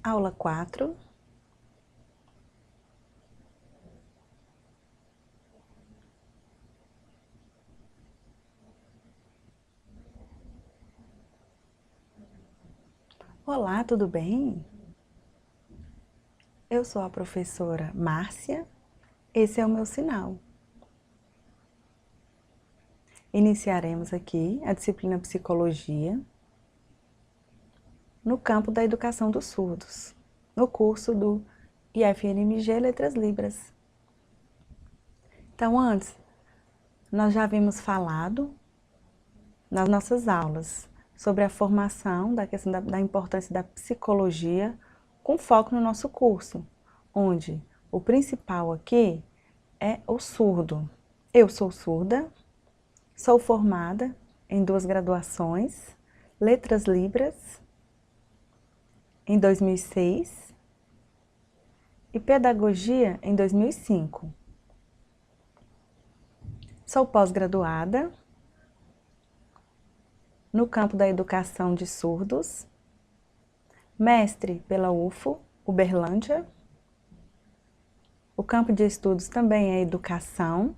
Aula 4. Olá, tudo bem? Eu sou a professora Márcia, esse é o meu sinal. Iniciaremos aqui a disciplina Psicologia no campo da educação dos surdos, no curso do IFNMG Letras Libras. Então, antes, nós já havíamos falado nas nossas aulas sobre a formação da questão da importância da psicologia com foco no nosso curso, onde o principal aqui é o surdo. Eu sou surda, sou formada em 2 graduações, Letras Libras, em 2006 e Pedagogia em 2005. Sou pós-graduada no campo da educação de surdos, mestre pela UFO, Uberlândia. O campo de estudos também é educação,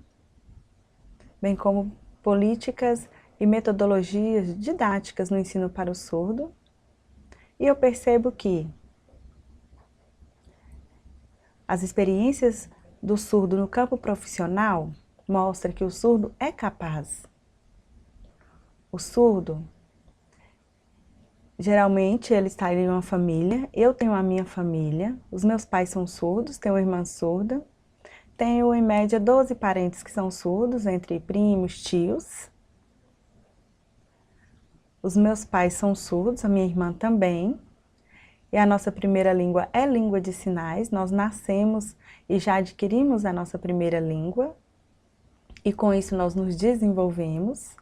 bem como políticas e metodologias didáticas no ensino para o surdo. E eu percebo que as experiências do surdo no campo profissional mostram que o surdo é capaz. O surdo, geralmente, ele está em uma família. Eu tenho a minha família, os meus pais são surdos, tenho uma irmã surda. Tenho, em média, 12 parentes que são surdos, entre primos, tios. Os meus pais são surdos, a minha irmã também. E a nossa primeira língua é língua de sinais. Nós nascemos e já adquirimos a nossa primeira língua. E com isso nós nos desenvolvemos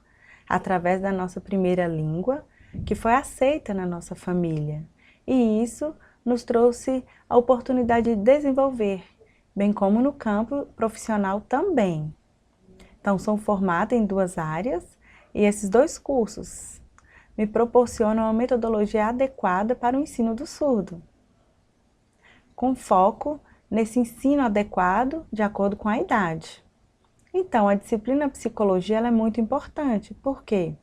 através da nossa primeira língua, que foi aceita na nossa família. E isso nos trouxe a oportunidade de desenvolver, bem como no campo profissional também. Então, sou formada em 2 áreas e esses 2 cursos me proporcionam uma metodologia adequada para o ensino do surdo, com foco nesse ensino adequado de acordo com a idade. Então, a disciplina Psicologia ela é muito importante. Por quê?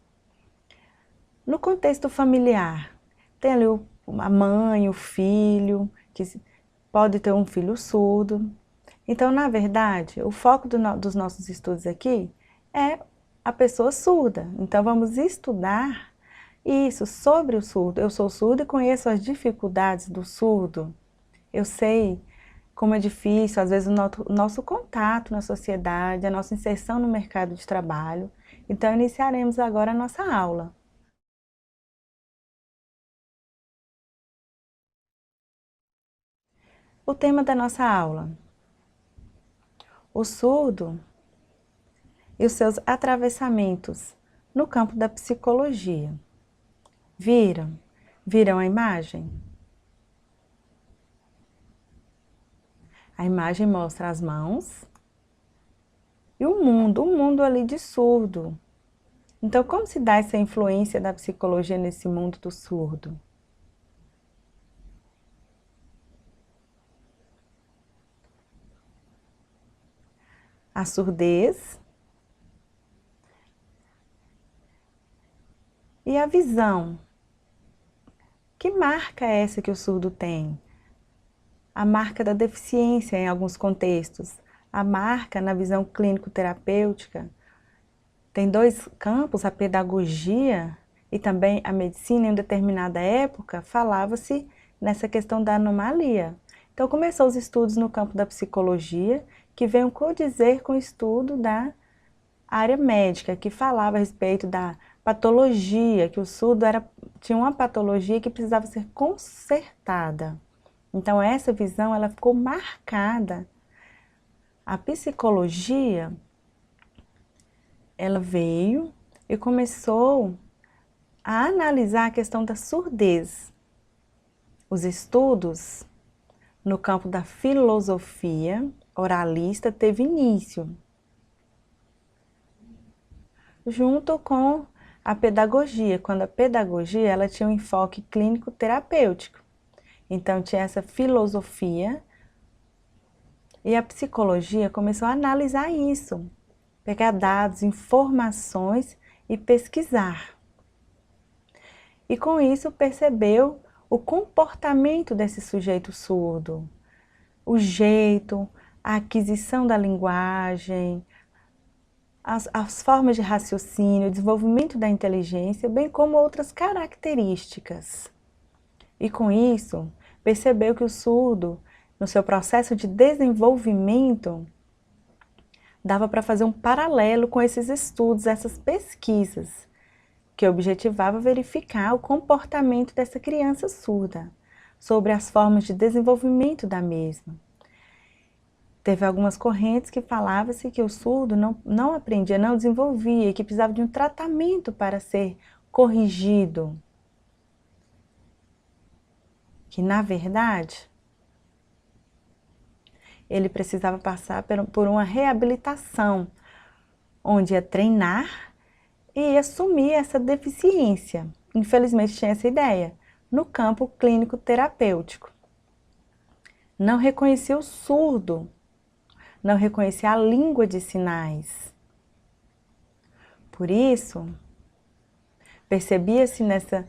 No contexto familiar, tem ali a mãe, o filho, que pode ter um filho surdo. Então, na verdade, o foco dos nossos estudos aqui é a pessoa surda. Então, vamos estudar isso sobre o surdo. Eu sou surda e conheço as dificuldades do surdo. Eu sei como é difícil, às vezes, o nosso contato na sociedade, a nossa inserção no mercado de trabalho. Então, iniciaremos agora a nossa aula. O tema da nossa aula: o surdo e os seus atravessamentos no campo da psicologia. Viram? Viram a imagem? A imagem mostra as mãos e o mundo ali de surdo. Então, como se dá essa influência da psicologia nesse mundo do surdo? A surdez e a visão. Que marca é essa que o surdo tem? A marca da deficiência em alguns contextos. A marca na visão clínico-terapêutica. Tem 2 campos, a pedagogia e também a medicina. Em determinada época, falava-se nessa questão da anomalia. Então, começou os estudos no campo da psicologia, que veio condizer com o estudo da área médica, que falava a respeito da patologia, que o surdo tinha uma patologia que precisava ser consertada. Então, essa visão ela ficou marcada. A psicologia ela veio e começou a analisar a questão da surdez. Os estudos no campo da filosofia oralista teve início, junto com a pedagogia, quando a pedagogia ela tinha um enfoque clínico-terapêutico. Então tinha essa filosofia e a psicologia começou a analisar isso, pegar dados, informações e pesquisar. E com isso percebeu o comportamento desse sujeito surdo, o jeito, a aquisição da linguagem, as formas de raciocínio, o desenvolvimento da inteligência, bem como outras características. E com isso, percebeu que o surdo, no seu processo de desenvolvimento, dava para fazer um paralelo com esses estudos, essas pesquisas, que objetivava verificar o comportamento dessa criança surda, sobre as formas de desenvolvimento da mesma. Teve algumas correntes que falavam-se que o surdo não aprendia, não desenvolvia, que precisava de um tratamento para ser corrigido. Que, na verdade, ele precisava passar por uma reabilitação, onde ia treinar e assumir essa deficiência. Infelizmente tinha essa ideia, no campo clínico terapêutico. Não reconhecia o surdo, não reconhecia a língua de sinais. Por isso, percebia-se nessa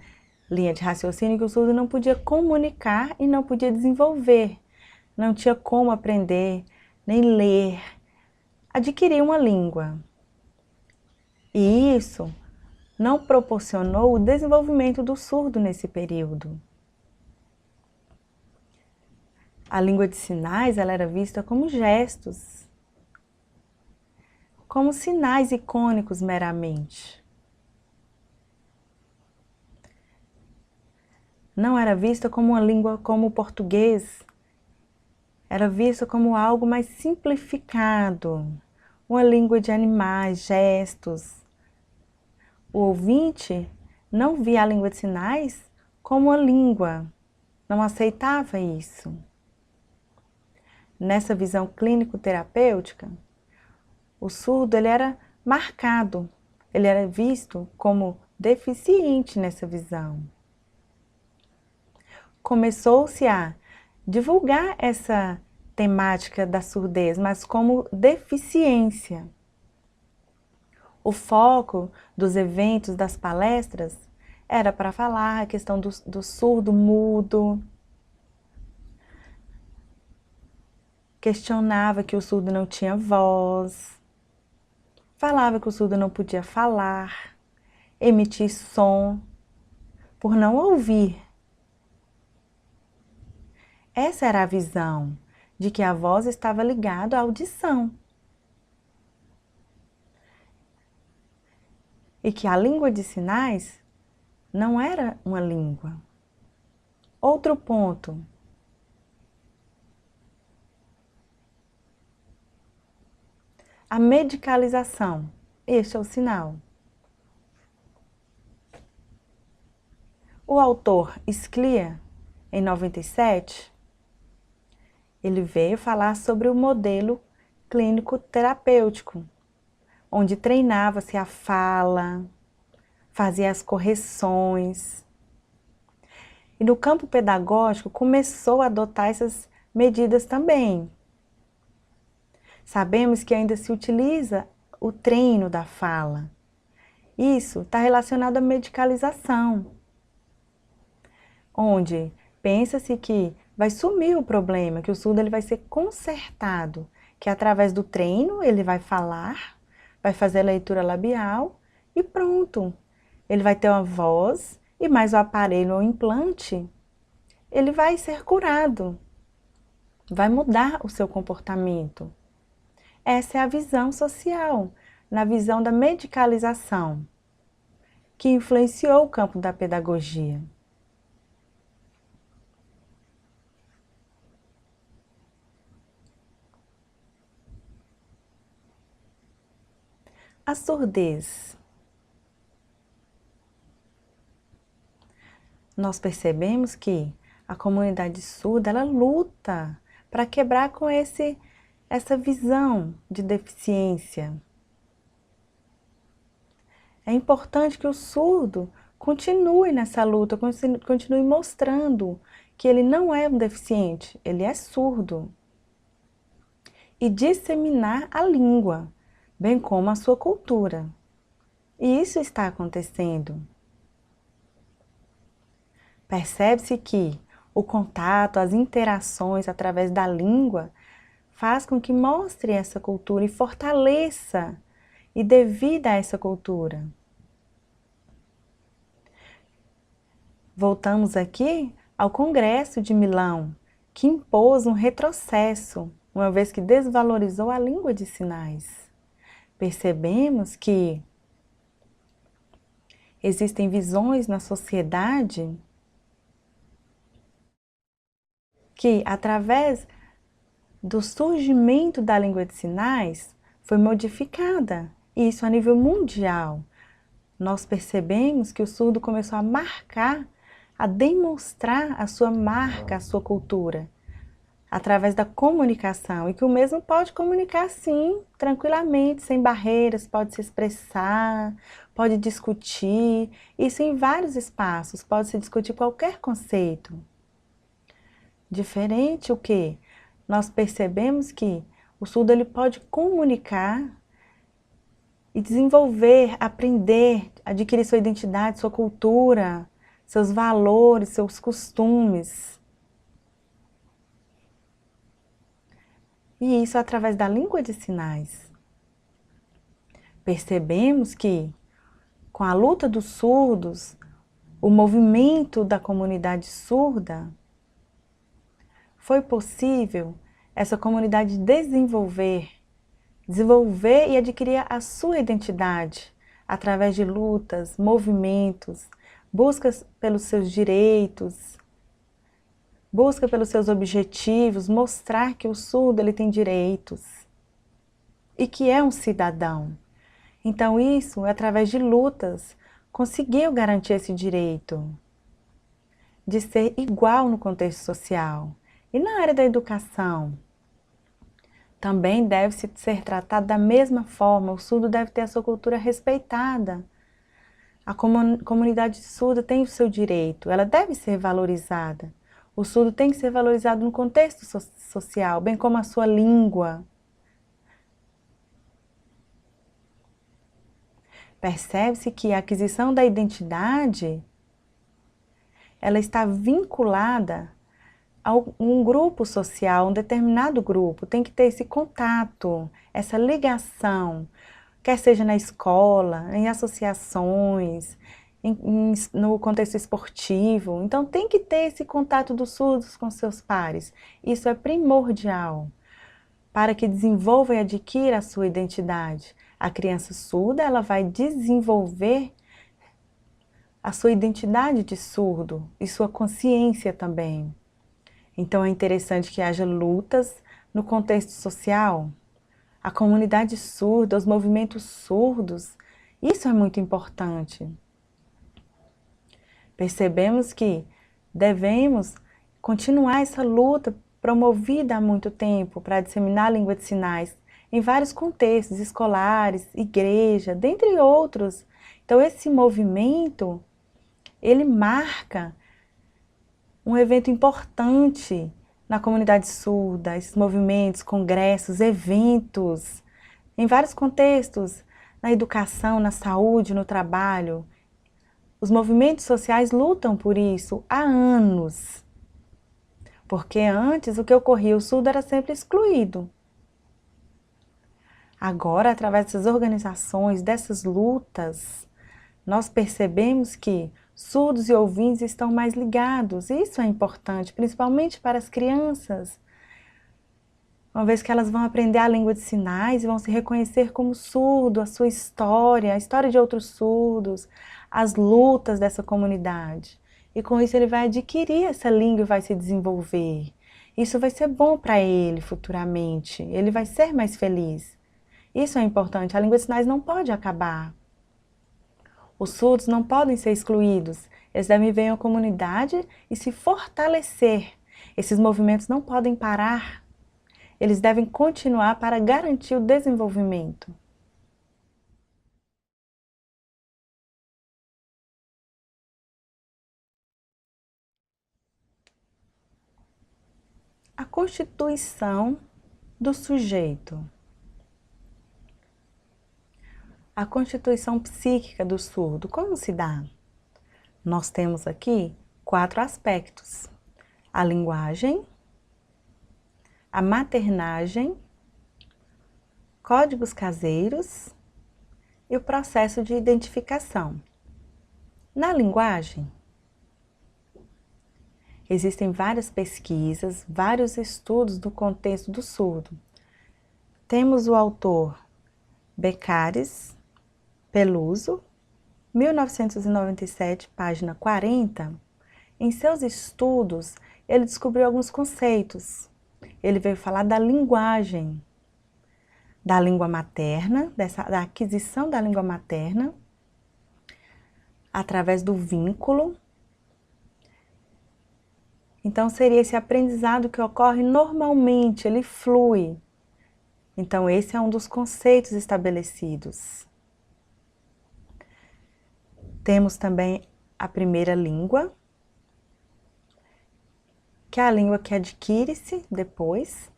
linha de raciocínio que o surdo não podia comunicar e não podia desenvolver, não tinha como aprender, nem ler, adquirir uma língua. E isso não proporcionou o desenvolvimento do surdo nesse período. A língua de sinais, ela era vista como gestos, como sinais icônicos meramente. Não era vista como uma língua como o português, era vista como algo mais simplificado, uma língua de animais, gestos. O ouvinte não via a língua de sinais como uma língua, não aceitava isso. Nessa visão clínico-terapêutica, o surdo ele era marcado, ele era visto como deficiente nessa visão. Começou-se a divulgar essa temática da surdez, mas como deficiência. O foco dos eventos, das palestras, era para falar a questão do surdo mudo. Questionava que o surdo não tinha voz. Falava que o surdo não podia falar, emitir som, por não ouvir. Essa era a visão, de que a voz estava ligada à audição. E que a língua de sinais não era uma língua. Outro ponto. A medicalização. Este é o sinal. O autor Sclia, em 97, ele veio falar sobre o modelo clínico terapêutico, onde treinava-se a fala, fazia as correções. E no campo pedagógico começou a adotar essas medidas também. Sabemos que ainda se utiliza o treino da fala. Isso está relacionado à medicalização, onde pensa-se que vai sumir o problema, que o surdo ele vai ser consertado, que através do treino ele vai falar, vai fazer a leitura labial e pronto. Ele vai ter uma voz e mais o aparelho ou implante, ele vai ser curado, vai mudar o seu comportamento. Essa é a visão social, na visão da medicalização, que influenciou o campo da pedagogia. A surdez. Nós percebemos que a comunidade surda, ela luta para quebrar com essa visão de deficiência. É importante que o surdo continue nessa luta, continue mostrando que ele não é um deficiente, ele é surdo. E disseminar a língua, bem como a sua cultura. E isso está acontecendo. Percebe-se que o contato, as interações através da língua faz com que mostre essa cultura e fortaleça e dê vida a essa cultura. Voltamos aqui ao Congresso de Milão, que impôs um retrocesso, uma vez que desvalorizou a língua de sinais. Percebemos que existem visões na sociedade que, através do surgimento da língua de sinais, foi modificada, e isso a nível mundial. Nós percebemos que o surdo começou a marcar, a demonstrar a sua marca, a sua cultura, através da comunicação, e que o mesmo pode comunicar sim, tranquilamente, sem barreiras, pode se expressar, pode discutir, isso em vários espaços, pode se discutir qualquer conceito. Diferente o quê? Nós percebemos que o surdo ele pode comunicar e desenvolver, aprender, adquirir sua identidade, sua cultura, seus valores, seus costumes. E isso através da língua de sinais. Percebemos que, com a luta dos surdos, o movimento da comunidade surda, foi possível essa comunidade desenvolver e adquirir a sua identidade através de lutas, movimentos, buscas pelos seus direitos, busca pelos seus objetivos, mostrar que o surdo ele tem direitos e que é um cidadão. Então isso, através de lutas, conseguiu garantir esse direito de ser igual no contexto social. E na área da educação, também deve ser tratado da mesma forma, o surdo deve ter a sua cultura respeitada. A comunidade surda tem o seu direito, ela deve ser valorizada. O surdo tem que ser valorizado no contexto social, bem como a sua língua. Percebe-se que a aquisição da identidade, ela está vinculada a um grupo social, um determinado grupo, tem que ter esse contato, essa ligação, quer seja na escola, em associações, no contexto esportivo. Então tem que ter esse contato dos surdos com seus pares. Isso é primordial para que desenvolva e adquira a sua identidade. A criança surda, ela vai desenvolver a sua identidade de surdo e sua consciência também. Então é interessante que haja lutas no contexto social, a comunidade surda, os movimentos surdos, isso é muito importante. Percebemos que devemos continuar essa luta promovida há muito tempo para disseminar a língua de sinais em vários contextos, escolares, igreja, dentre outros. Então esse movimento, ele marca um evento importante na comunidade surda, esses movimentos, congressos, eventos, em vários contextos, na educação, na saúde, no trabalho. Os movimentos sociais lutam por isso há anos, porque antes o que ocorria, o surdo era sempre excluído. Agora, através dessas organizações, dessas lutas, nós percebemos que surdos e ouvintes estão mais ligados. Isso é importante, principalmente para as crianças, uma vez que elas vão aprender a língua de sinais e vão se reconhecer como surdo, a sua história, a história de outros surdos, as lutas dessa comunidade. E com isso ele vai adquirir essa língua e vai se desenvolver. Isso vai ser bom para ele futuramente, ele vai ser mais feliz. Isso é importante, a língua de sinais não pode acabar. Os surdos não podem ser excluídos, eles devem viver em uma comunidade e se fortalecer. Esses movimentos não podem parar, eles devem continuar para garantir o desenvolvimento. a constituição do sujeito. A constituição psíquica do surdo, como se dá? Nós temos aqui 4 aspectos: a linguagem, a maternagem, códigos caseiros e o processo de identificação. Na linguagem, existem várias pesquisas, vários estudos do contexto do surdo. Temos o autor Beccaris Peluso, 1997, página 40. Em seus estudos, ele descobriu alguns conceitos. Ele veio falar da linguagem, da língua materna, da aquisição da língua materna, através do vínculo. Então, seria esse aprendizado que ocorre normalmente, ele flui. Então, esse é um dos conceitos estabelecidos. Temos também a primeira língua, que é a língua que adquire-se depois.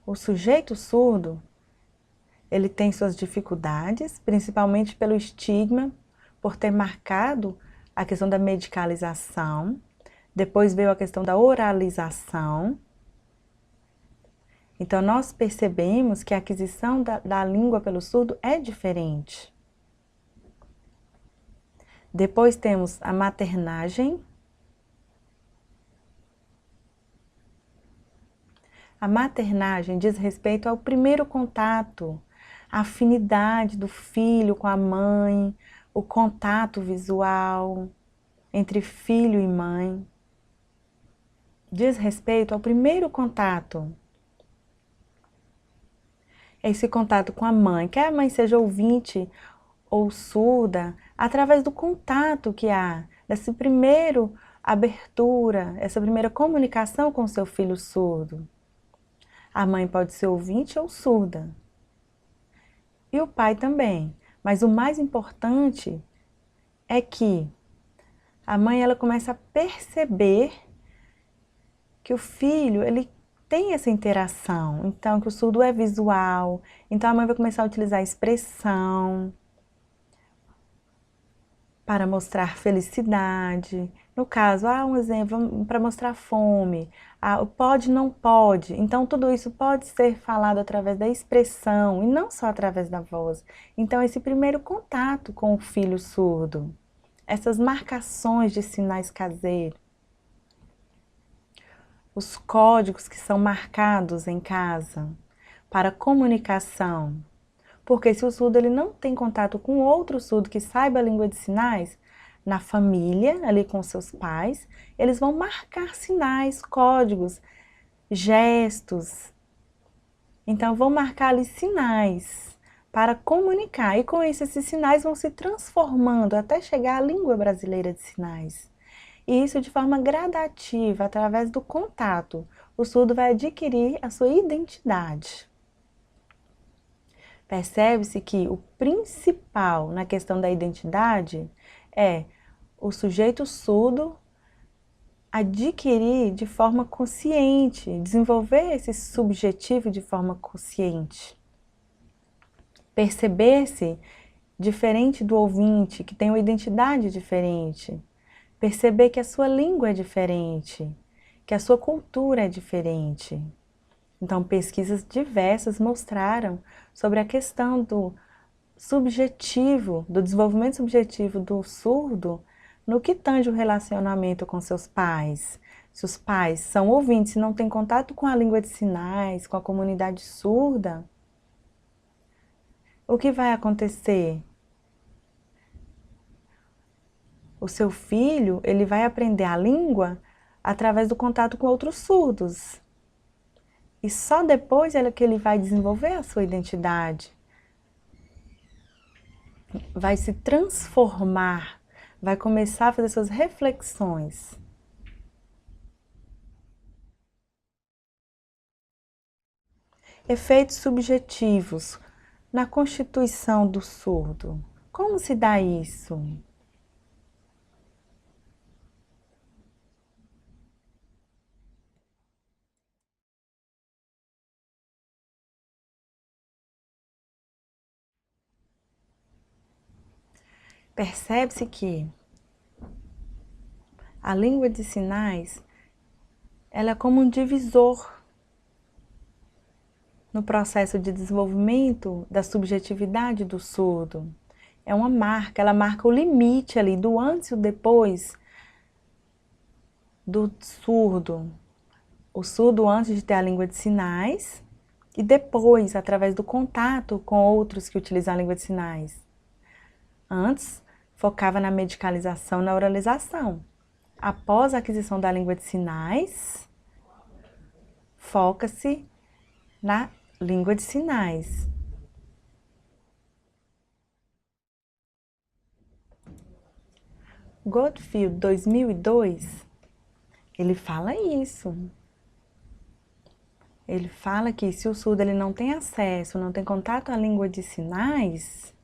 O sujeito surdo, ele tem suas dificuldades, principalmente pelo estigma, por ter marcado a questão da medicalização, depois veio a questão da oralização. Então, nós percebemos que a aquisição da língua pelo surdo é diferente. Depois temos a maternagem. A maternagem diz respeito ao primeiro contato, a afinidade do filho com a mãe, o contato visual entre filho e mãe. Diz respeito ao primeiro contato. Esse contato com a mãe, quer a mãe seja ouvinte ou surda, através do contato que há, dessa primeira abertura, essa primeira comunicação com seu filho surdo. A mãe pode ser ouvinte ou surda. E o pai também. Mas o mais importante é que a mãe ela começa a perceber que o filho ele tem essa interação. Então, que o surdo é visual. Então, a mãe vai começar a utilizar a expressão para mostrar felicidade. No caso, um exemplo, para mostrar fome. Pode, não pode. Então, tudo isso pode ser falado através da expressão e não só através da voz. Então, esse primeiro contato com o filho surdo, essas marcações de sinais caseiros, os códigos que são marcados em casa para comunicação. Porque se o surdo ele não tem contato com outro surdo que saiba a língua de sinais, na família, ali com seus pais, eles vão marcar sinais, códigos, gestos. Então, vão marcar ali sinais para comunicar. E com isso, esses sinais vão se transformando até chegar à língua brasileira de sinais. E isso de forma gradativa, através do contato. O surdo vai adquirir a sua identidade. Percebe-se que o principal na questão da identidade é o sujeito surdo adquirir de forma consciente, desenvolver esse subjetivo de forma consciente. Perceber-se diferente do ouvinte, que tem uma identidade diferente. Perceber que a sua língua é diferente, que a sua cultura é diferente. Então, pesquisas diversas mostraram sobre a questão do subjetivo, do desenvolvimento subjetivo do surdo no que tange o relacionamento com seus pais. Se os pais são ouvintes e não têm contato com a língua de sinais, com a comunidade surda, o que vai acontecer? O seu filho, ele vai aprender a língua através do contato com outros surdos. E só depois é que ele vai desenvolver a sua identidade. Vai se transformar, vai começar a fazer suas reflexões. Efeitos subjetivos na constituição do surdo. Como se dá isso? percebe-se que a língua de sinais, ela é como um divisor no processo de desenvolvimento da subjetividade do surdo. É uma marca, ela marca o limite ali do antes e o depois do surdo. O surdo antes de ter a língua de sinais e depois, através do contato com outros que utilizam a língua de sinais. Antes, focava na medicalização, na oralização. Após a aquisição da língua de sinais, foca-se na língua de sinais. Goldfield, 2002, ele fala isso. Ele fala que se o surdo ele não tem acesso, não tem contato à língua de sinais,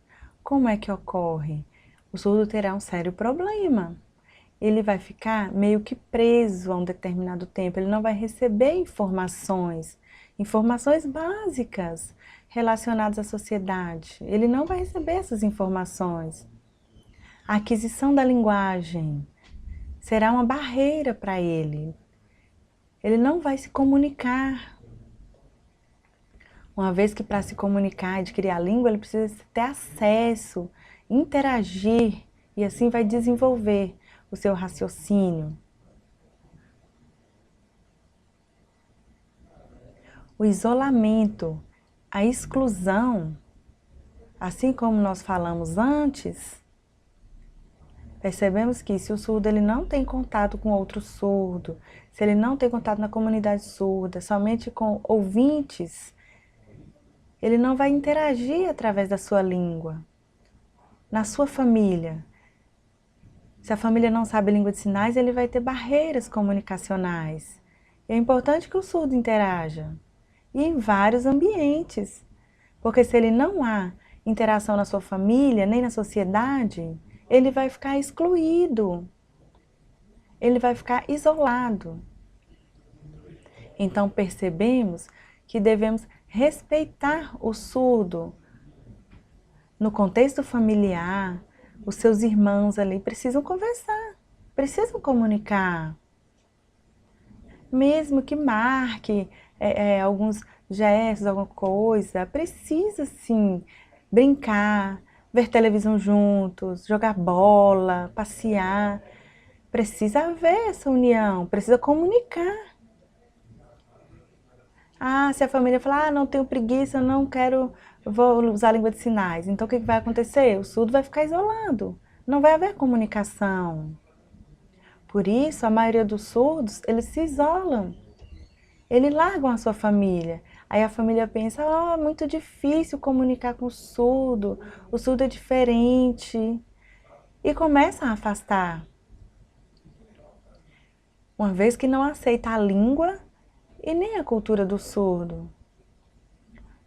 como é que ocorre? O surdo terá um sério problema. Ele vai ficar meio que preso a um determinado tempo, ele não vai receber informações básicas relacionadas à sociedade. Ele não vai receber essas informações. A aquisição da linguagem será uma barreira para ele. Ele não vai se comunicar. Uma vez que para se comunicar, adquirir a língua, ele precisa ter acesso, interagir e assim vai desenvolver o seu raciocínio. O isolamento, a exclusão, assim como nós falamos antes, percebemos que se o surdo ele não tem contato com outro surdo, se ele não tem contato na comunidade surda, somente com ouvintes, ele não vai interagir através da sua língua. Na sua família, se a família não sabe língua de sinais, ele vai ter barreiras comunicacionais. É importante que o surdo interaja, e em vários ambientes, porque se ele não há interação na sua família, nem na sociedade, ele vai ficar excluído, ele vai ficar isolado. Então percebemos que devemos respeitar o surdo no contexto familiar. Os seus irmãos ali precisam conversar, precisam comunicar. Mesmo que marque alguns gestos, alguma coisa, precisa sim brincar, ver televisão juntos, jogar bola, passear. Precisa haver essa união, precisa comunicar. Ah, se a família falar, não tenho preguiça, eu não quero, vou usar a língua de sinais. Então o que vai acontecer? O surdo vai ficar isolado, não vai haver comunicação. Por isso, a maioria dos surdos, eles se isolam. Eles largam a sua família. Aí a família pensa, muito difícil comunicar com o surdo é diferente. E começam a afastar. Uma vez que não aceita a língua e nem a cultura do surdo.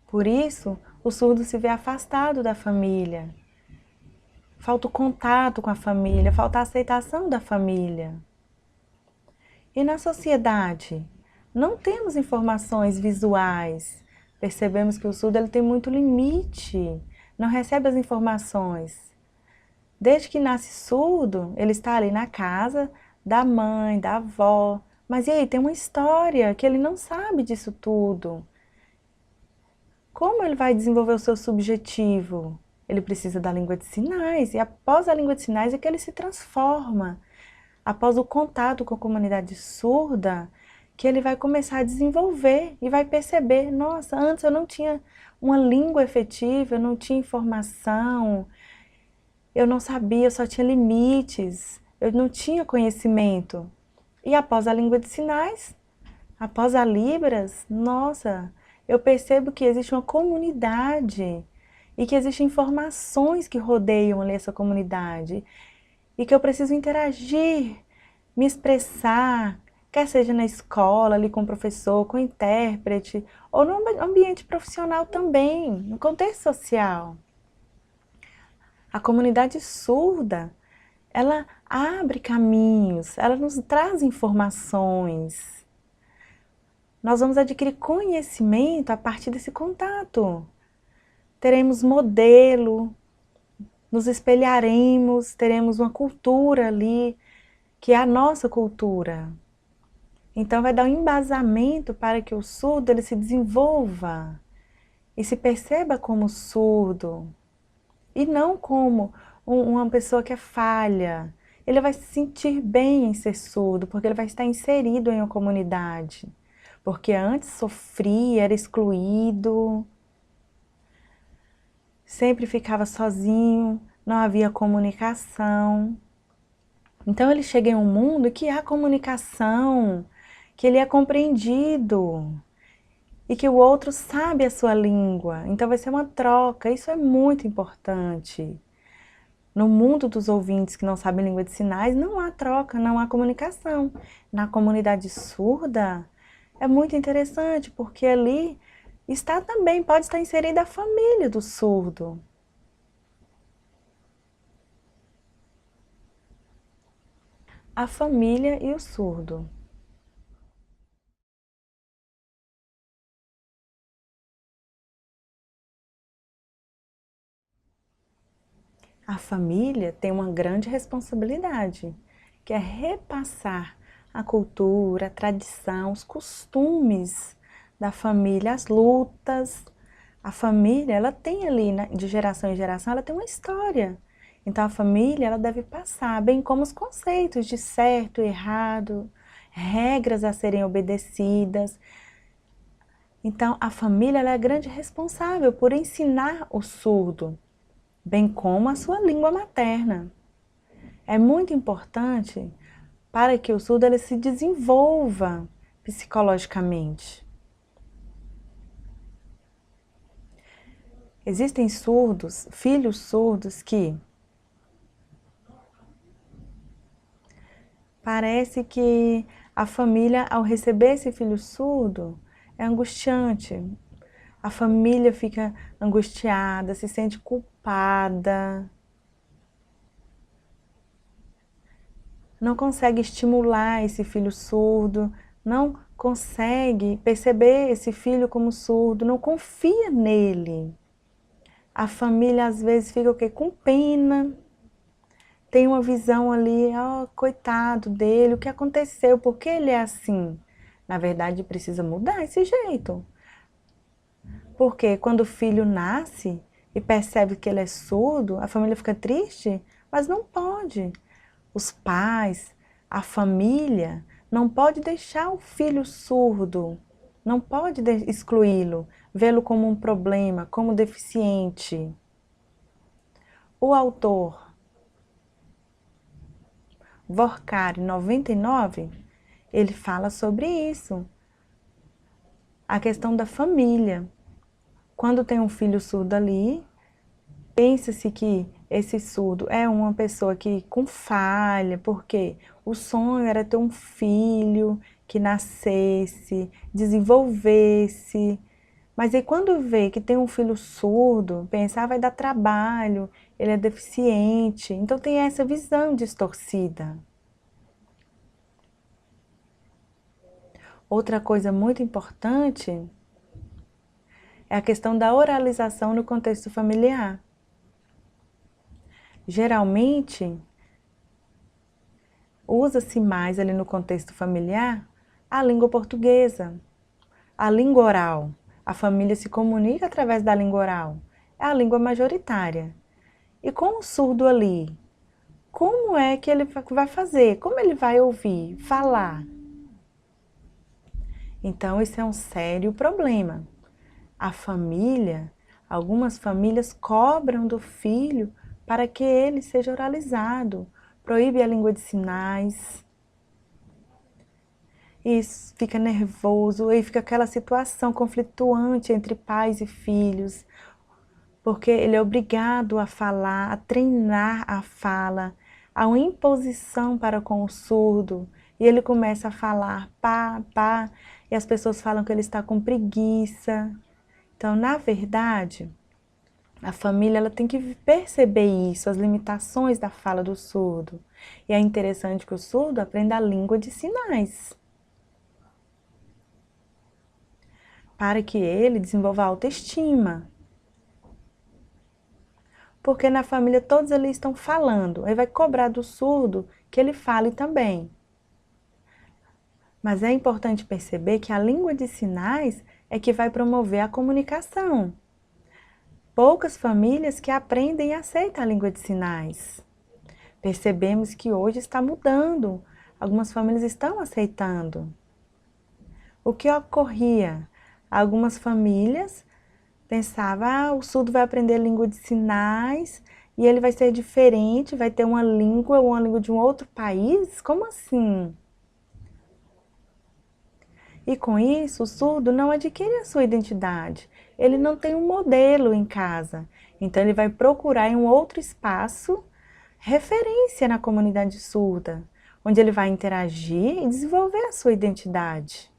Por isso, o surdo se vê afastado da família. Falta o contato com a família, falta a aceitação da família. E na sociedade, não temos informações visuais. Percebemos que o surdo ele tem muito limite, não recebe as informações. Desde que nasce surdo, ele está ali na casa da mãe, da avó. Mas e aí, tem uma história que ele não sabe disso tudo. Como ele vai desenvolver o seu subjetivo? Ele precisa da língua de sinais, e após a língua de sinais é que ele se transforma. Após o contato com a comunidade surda, que ele vai começar a desenvolver e vai perceber, nossa, antes eu não tinha uma língua efetiva, eu não tinha informação, eu não sabia, eu só tinha limites, eu não tinha conhecimento. E após a língua de sinais, após a Libras, nossa, eu percebo que existe uma comunidade e que existem informações que rodeiam ali essa comunidade e que eu preciso interagir, me expressar, quer seja na escola, ali com o professor, com o intérprete, ou no ambiente profissional também, no contexto social. A comunidade surda, ela abre caminhos, ela nos traz informações. Nós vamos adquirir conhecimento a partir desse contato. Teremos modelo nos espelharemos, teremos uma cultura ali, que é a nossa cultura. Então vai dar um embasamento para que o surdo ele se desenvolva e se perceba como surdo, e não como uma pessoa que é falha. Ele vai se sentir bem em ser surdo, porque ele vai estar inserido em uma comunidade. Porque antes sofria, era excluído, sempre ficava sozinho, não havia comunicação. Então ele chega em um mundo que há comunicação, que ele é compreendido e que o outro sabe a sua língua. Então vai ser uma troca, isso é muito importante. No mundo dos ouvintes que não sabem língua de sinais, não há troca, não há comunicação. Na comunidade surda, é muito interessante, porque ali está também, pode estar inserida a família do surdo. A família e o surdo. A família tem uma grande responsabilidade, que é repassar a cultura, a tradição, os costumes da família, as lutas. A família, ela tem ali, né, de geração em geração, ela tem uma história. Então a família, ela deve passar, bem como os conceitos de certo e errado, regras a serem obedecidas. Então a família, ela é a grande responsável por ensinar o surdo, bem como a sua língua materna. É muito importante para que o surdo ele se desenvolva psicologicamente. Existem surdos, filhos surdos que parece que a família, ao receber esse filho surdo, é angustiante. A família fica angustiada, se sente culpada, não consegue estimular esse filho surdo, não consegue perceber esse filho como surdo, não confia nele. A família às vezes fica o quê? Com pena, tem uma visão ali, ó, coitado dele, o que aconteceu, por que ele é assim? Na verdade precisa mudar esse jeito. Porque quando o filho nasce e percebe que ele é surdo, a família fica triste, mas não pode. Os pais, a família, não pode deixar o filho surdo, não pode excluí-lo, vê-lo como um problema, como deficiente. O autor Dvorkar, 99, ele fala sobre isso, a questão da família. Quando tem um filho surdo ali, pensa-se que esse surdo é uma pessoa que com falha, porque o sonho era ter um filho que nascesse, desenvolvesse. Mas aí quando vê que tem um filho surdo, pensa, vai dar trabalho, ele é deficiente. Então tem essa visão distorcida. Outra coisa muito importante é a questão da oralização no contexto familiar. Geralmente, usa-se mais ali no contexto familiar a língua portuguesa, a língua oral. A família se comunica através da língua oral, é a língua majoritária. E com o surdo ali, como é que ele vai fazer? Como ele vai ouvir, falar? Então, isso é um sério problema. A família, algumas famílias cobram do filho para que ele seja oralizado, proíbe a língua de sinais, e fica nervoso, e fica aquela situação conflituante entre pais e filhos, porque ele é obrigado a falar, a treinar a fala, há uma imposição para com o surdo, e ele começa a falar pá, pá, e as pessoas falam que ele está com preguiça. Então, na verdade, a família ela tem que perceber isso, as limitações da fala do surdo. E é interessante que o surdo aprenda a língua de sinais, para que ele desenvolva autoestima. porque na família todos ali estão falando. Aí vai cobrar do surdo que ele fale também. Mas é importante perceber que a língua de sinais é que vai promover a comunicação. Poucas famílias que aprendem e aceitam a língua de sinais. Percebemos que hoje está mudando. Algumas famílias estão aceitando. O que ocorria? Algumas famílias pensavam, o surdo vai aprender língua de sinais e ele vai ser diferente, vai ter uma língua de um outro país? Como assim? E com isso, o surdo não adquire a sua identidade. Ele não tem um modelo em casa. Então, ele vai procurar em um outro espaço referência na comunidade surda, onde ele vai interagir e desenvolver a sua identidade.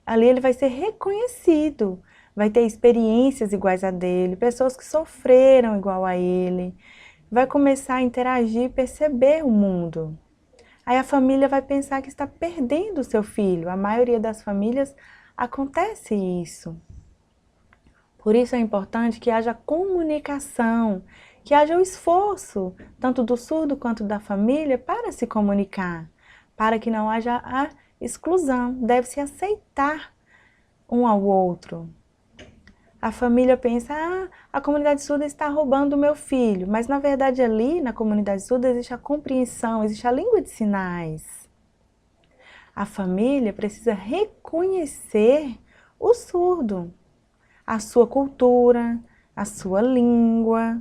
Ali ele vai ser reconhecido, vai ter experiências iguais a dele, pessoas que sofreram igual a ele, vai começar a interagir e perceber o mundo. Aí a família vai pensar que está perdendo o seu filho. A maioria das famílias acontece isso. Por isso é importante que haja comunicação, que haja o esforço, tanto do surdo quanto da família, para se comunicar, para que não haja a exclusão. Deve-se aceitar um ao outro. A família pensa, a comunidade surda está roubando o meu filho, mas na verdade ali na comunidade surda existe a compreensão, existe a língua de sinais. A família precisa reconhecer o surdo, a sua cultura, a sua língua,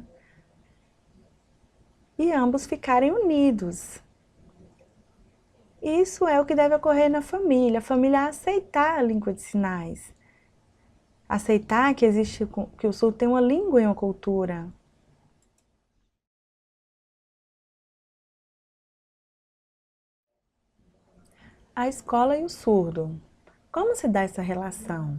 e ambos ficarem unidos. Isso é o que deve ocorrer na família, a família aceitar a língua de sinais. Aceitar que o surdo tem uma língua e uma cultura. A escola e o surdo. Como se dá essa relação?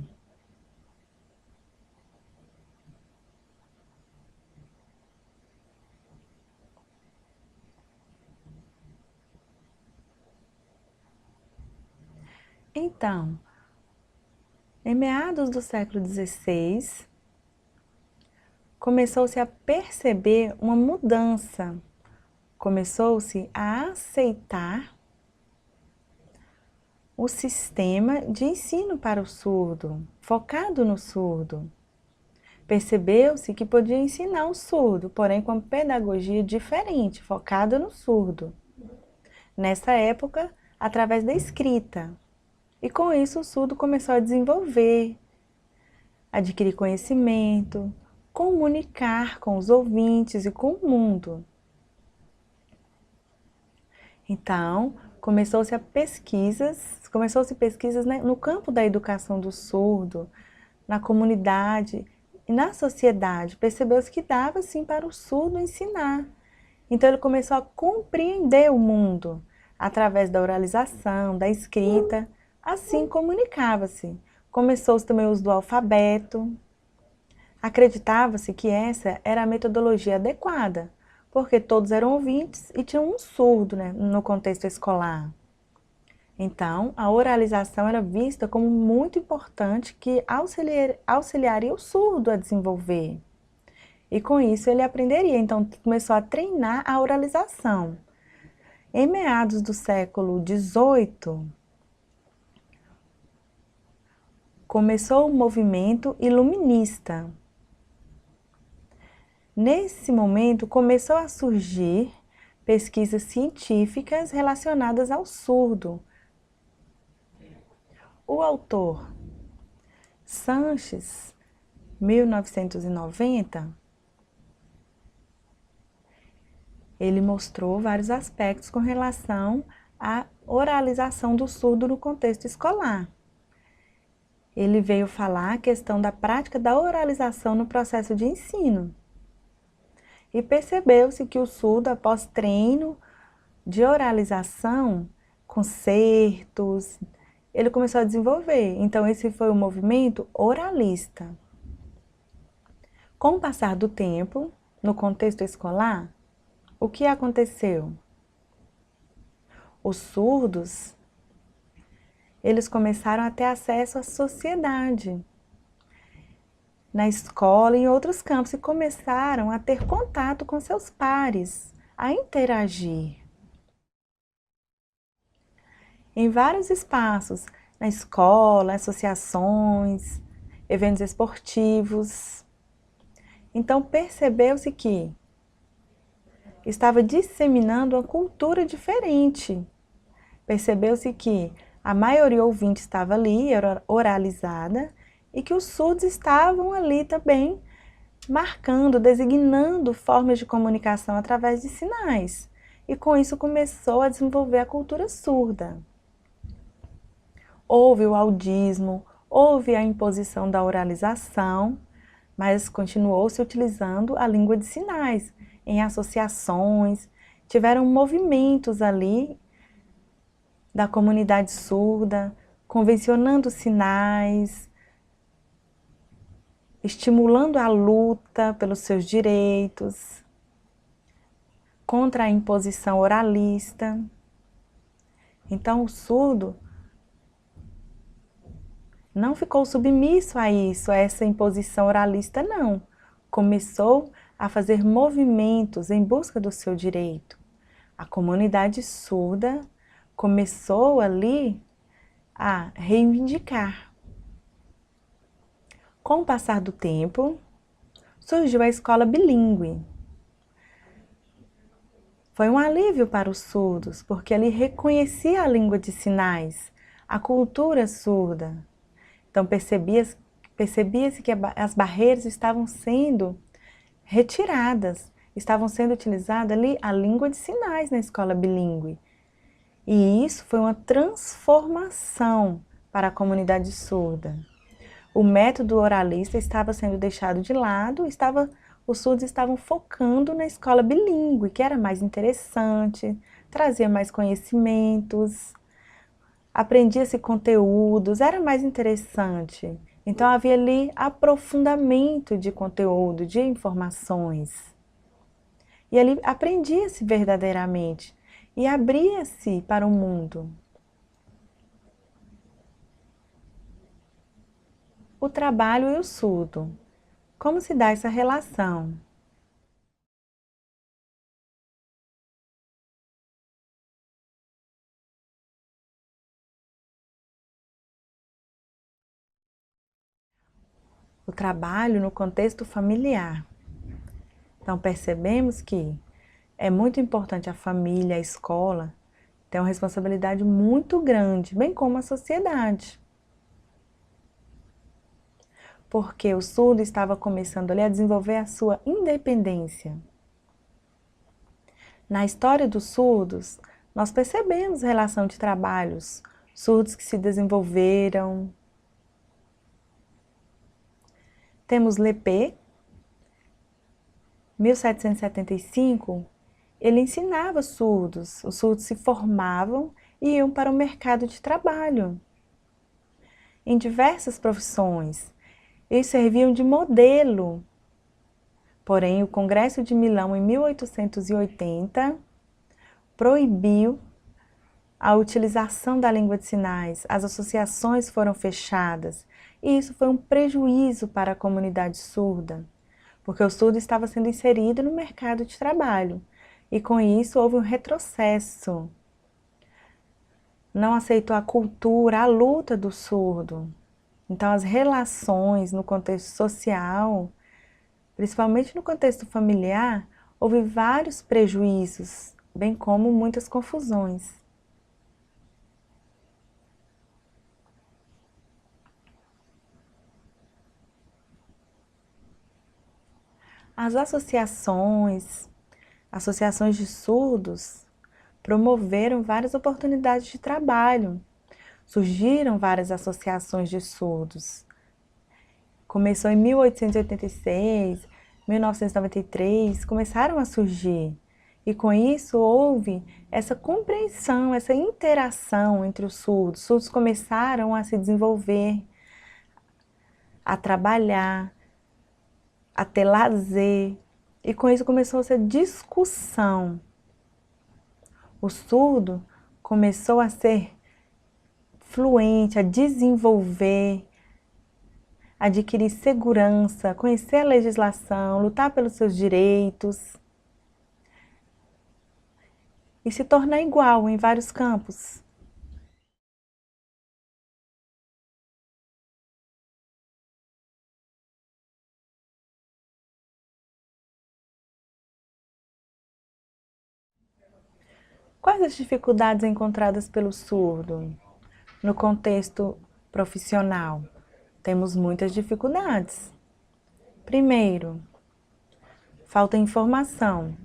Então, em meados do século XVI, começou-se a perceber uma mudança. Começou-se a aceitar o sistema de ensino para o surdo, focado no surdo. Percebeu-se que podia ensinar o surdo, porém com pedagogia diferente, focada no surdo. Nessa época, através da escrita. E com isso o surdo começou a desenvolver, adquirir conhecimento, comunicar com os ouvintes e com o mundo. Então, começou-se pesquisas, né, no campo da educação do surdo, na comunidade e na sociedade. Percebeu-se que dava sim para o surdo ensinar. Então ele começou a compreender o mundo através da oralização, da escrita, assim comunicava-se. Começou-se também o uso do alfabeto. Acreditava-se que essa era a metodologia adequada, porque todos eram ouvintes e tinham um surdo, né, no contexto escolar. Então, a oralização era vista como muito importante que auxiliaria o surdo a desenvolver. E com isso ele aprenderia, então começou a treinar a oralização. Em meados do século XVIII, começou o movimento iluminista. Nesse momento, começou a surgir pesquisas científicas relacionadas ao surdo. O autor Sanches, 1990, ele mostrou vários aspectos com relação à oralização do surdo no contexto escolar. Ele veio falar a questão da prática da oralização no processo de ensino. E percebeu-se que o surdo, após treino de oralização, concertos, ele começou a desenvolver. Então, esse foi o movimento oralista. Com o passar do tempo, no contexto escolar, o que aconteceu? Os surdos, eles começaram a ter acesso à sociedade. na escola e em outros campos e começaram a ter contato com seus pares, a interagir. Em vários espaços, na escola, associações, eventos esportivos. Então percebeu-se que estava disseminando uma cultura diferente. Percebeu-se que a maioria ouvinte estava ali, era oralizada, e que os surdos estavam ali também marcando, designando formas de comunicação através de sinais. E com isso começou a desenvolver a cultura surda. Houve o audismo, houve a imposição da oralização, mas continuou se utilizando a língua de sinais em associações, tiveram movimentos ali da comunidade surda, convencionando sinais, estimulando a luta pelos seus direitos, contra a imposição oralista. Então o surdo não ficou submisso a isso, a essa imposição oralista, não. Começou a fazer movimentos em busca do seu direito. A comunidade surda começou ali a reivindicar. Com o passar do tempo, surgiu a escola bilíngue. Foi um alívio para os surdos, porque ele reconhecia a língua de sinais, a cultura surda. Então percebia-se que as barreiras estavam sendo retiradas, estavam sendo utilizada ali a língua de sinais na escola bilíngue. E isso foi uma transformação para a comunidade surda. O método oralista estava sendo deixado de lado, os surdos estavam focando na escola bilíngue, que era mais interessante, trazia mais conhecimentos, aprendia-se conteúdos, era mais interessante. Então havia ali aprofundamento de conteúdo, de informações. E ali aprendia-se verdadeiramente e abria-se para o mundo. O trabalho e o surdo. Como se dá essa relação? O trabalho no contexto familiar. Então percebemos que é muito importante a família, a escola, ter uma responsabilidade muito grande, bem como a sociedade. Porque o surdo estava começando ali a desenvolver a sua independência. Na história dos surdos, nós percebemos relação de trabalhos, surdos que se desenvolveram. Temos Lepê, 1775, ele ensinava surdos, os surdos se formavam e iam para o mercado de trabalho, em diversas profissões. Eles serviam de modelo. Porém, o Congresso de Milão, em 1880, proibiu a utilização da língua de sinais. As associações foram fechadas. E isso foi um prejuízo para a comunidade surda, porque o surdo estava sendo inserido no mercado de trabalho. E com isso houve um retrocesso. Não aceitou a cultura, a luta do surdo. Então as relações no contexto social, principalmente no contexto familiar, houve vários prejuízos, bem como muitas confusões. As associações de surdos, promoveram várias oportunidades de trabalho. Surgiram várias associações de surdos. Começou em 1886, 1993, começaram a surgir. E com isso houve essa compreensão, essa interação entre os surdos. Os surdos começaram a se desenvolver, a trabalhar, a ter lazer. E com isso começou essa discussão. O surdo começou a ser fluente, a desenvolver, adquirir segurança, conhecer a legislação, lutar pelos seus direitos e se tornar igual em vários campos. Quais as dificuldades encontradas pelo surdo no contexto profissional? Temos muitas dificuldades. Primeiro, falta informação.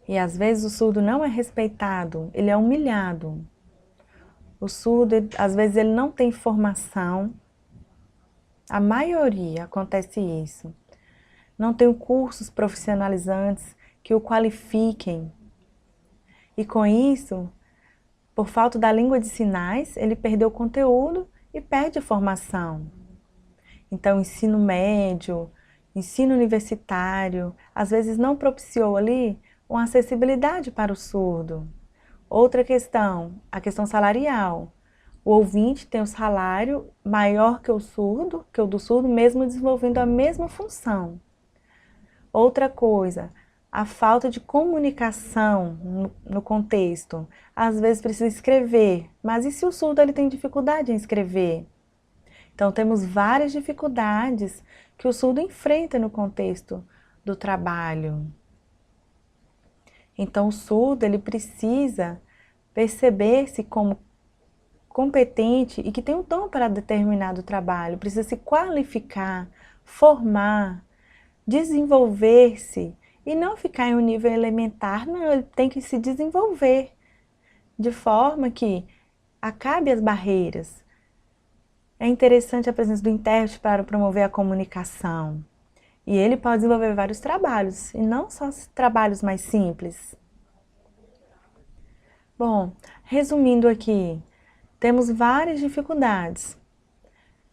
E às vezes o surdo não é respeitado, ele é humilhado. O surdo, às vezes, ele não tem formação. A maioria acontece isso. Não tem cursos profissionalizantes que o qualifiquem. E com isso, por falta da língua de sinais, ele perdeu o conteúdo e perde a formação. Então, ensino médio, ensino universitário, às vezes não propiciou ali uma acessibilidade para o surdo. Outra questão, a questão salarial. O ouvinte tem um salário maior que o do surdo, mesmo desenvolvendo a mesma função. Outra coisa, a falta de comunicação no contexto. Às vezes precisa escrever, mas e se o surdo ele tem dificuldade em escrever? Então temos várias dificuldades que o surdo enfrenta no contexto do trabalho. Então o surdo ele precisa perceber-se como competente e que tem um dom para determinado trabalho, precisa se qualificar, formar, desenvolver-se e não ficar em um nível elementar, não, ele tem que se desenvolver de forma que acabe as barreiras. É interessante a presença do intérprete para promover a comunicação. E ele pode desenvolver vários trabalhos, e não só trabalhos mais simples. Bom, resumindo aqui, temos várias dificuldades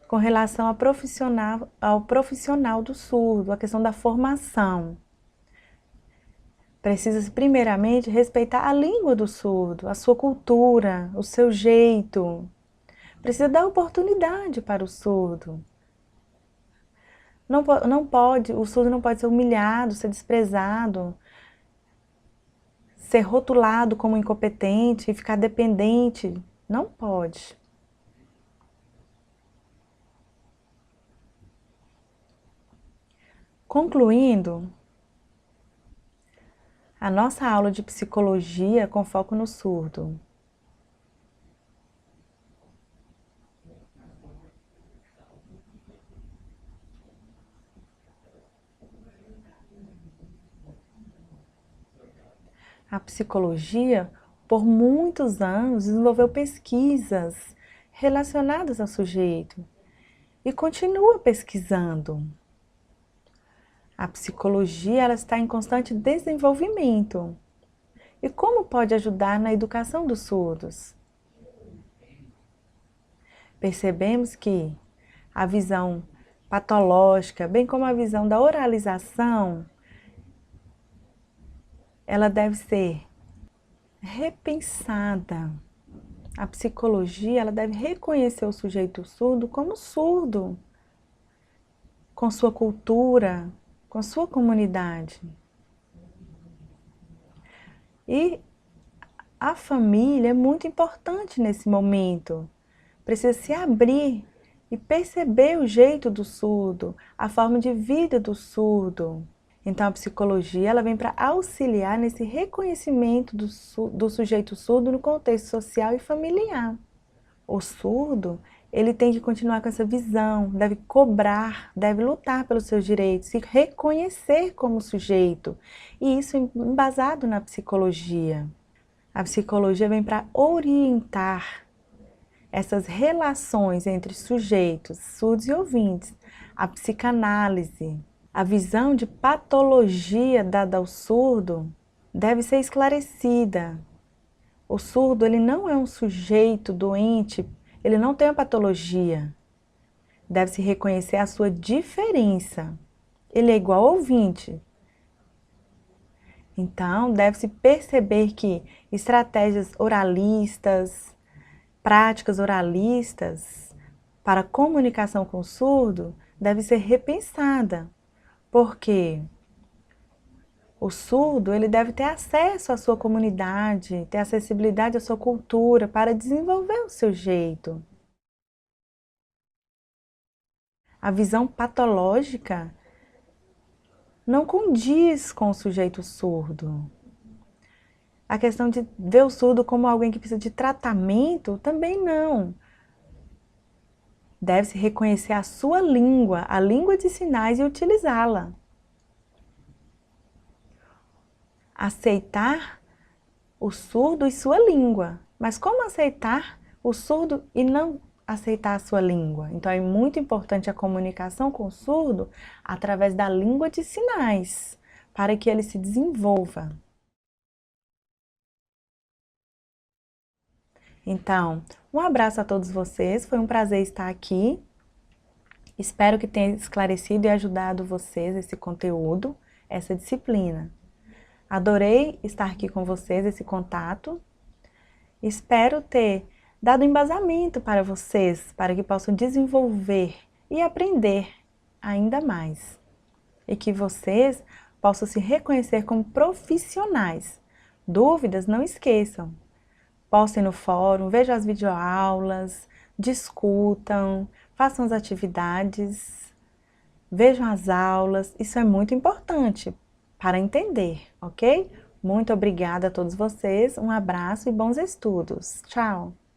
com relação ao profissional do surdo, a questão da formação. Precisa, primeiramente, respeitar a língua do surdo, a sua cultura, o seu jeito. Precisa dar oportunidade para o surdo. O surdo não pode ser humilhado, ser desprezado, ser rotulado como incompetente e ficar dependente. Não pode. Concluindo, a nossa aula de psicologia com foco no surdo. A psicologia, por muitos anos, desenvolveu pesquisas relacionadas ao sujeito e continua pesquisando. A psicologia ela está em constante desenvolvimento. E como pode ajudar na educação dos surdos? Percebemos que a visão patológica, bem como a visão da oralização, ela deve ser repensada. A psicologia ela deve reconhecer o sujeito surdo como surdo, com sua cultura, com sua comunidade. E a família é muito importante nesse momento. Precisa se abrir e perceber o jeito do surdo, a forma de vida do surdo. Então a psicologia ela vem para auxiliar nesse reconhecimento do sujeito surdo no contexto social e familiar. O surdo, ele tem que continuar com essa visão, deve cobrar, deve lutar pelos seus direitos, se reconhecer como sujeito. E isso é embasado na psicologia. A psicologia vem para orientar essas relações entre sujeitos, surdos e ouvintes. A psicanálise, a visão de patologia dada ao surdo deve ser esclarecida. O surdo ele não é um sujeito doente, ele não tem uma patologia. Deve-se reconhecer a sua diferença. Ele é igual ao ouvinte. Então, deve-se perceber que estratégias oralistas, práticas oralistas, para a comunicação com o surdo deve ser repensada, porque o surdo ele deve ter acesso à sua comunidade, ter acessibilidade à sua cultura para desenvolver o seu jeito. A visão patológica não condiz com o sujeito surdo. A questão de ver o surdo como alguém que precisa de tratamento também não. Deve-se reconhecer a sua língua, a língua de sinais, e utilizá-la. Aceitar o surdo e sua língua. Mas como aceitar o surdo e não aceitar a sua língua? Então é muito importante a comunicação com o surdo através da língua de sinais, para que ele se desenvolva. Então, um abraço a todos vocês, foi um prazer estar aqui. Espero que tenha esclarecido e ajudado vocês esse conteúdo, essa disciplina. Adorei estar aqui com vocês, esse contato. Espero ter dado embasamento para vocês, para que possam desenvolver e aprender ainda mais. E que vocês possam se reconhecer como profissionais. Dúvidas, não esqueçam. Postem no fórum, vejam as videoaulas, discutam, façam as atividades, vejam as aulas. Isso é muito importante para entender, ok? Muito obrigada a todos vocês, um abraço e bons estudos. Tchau!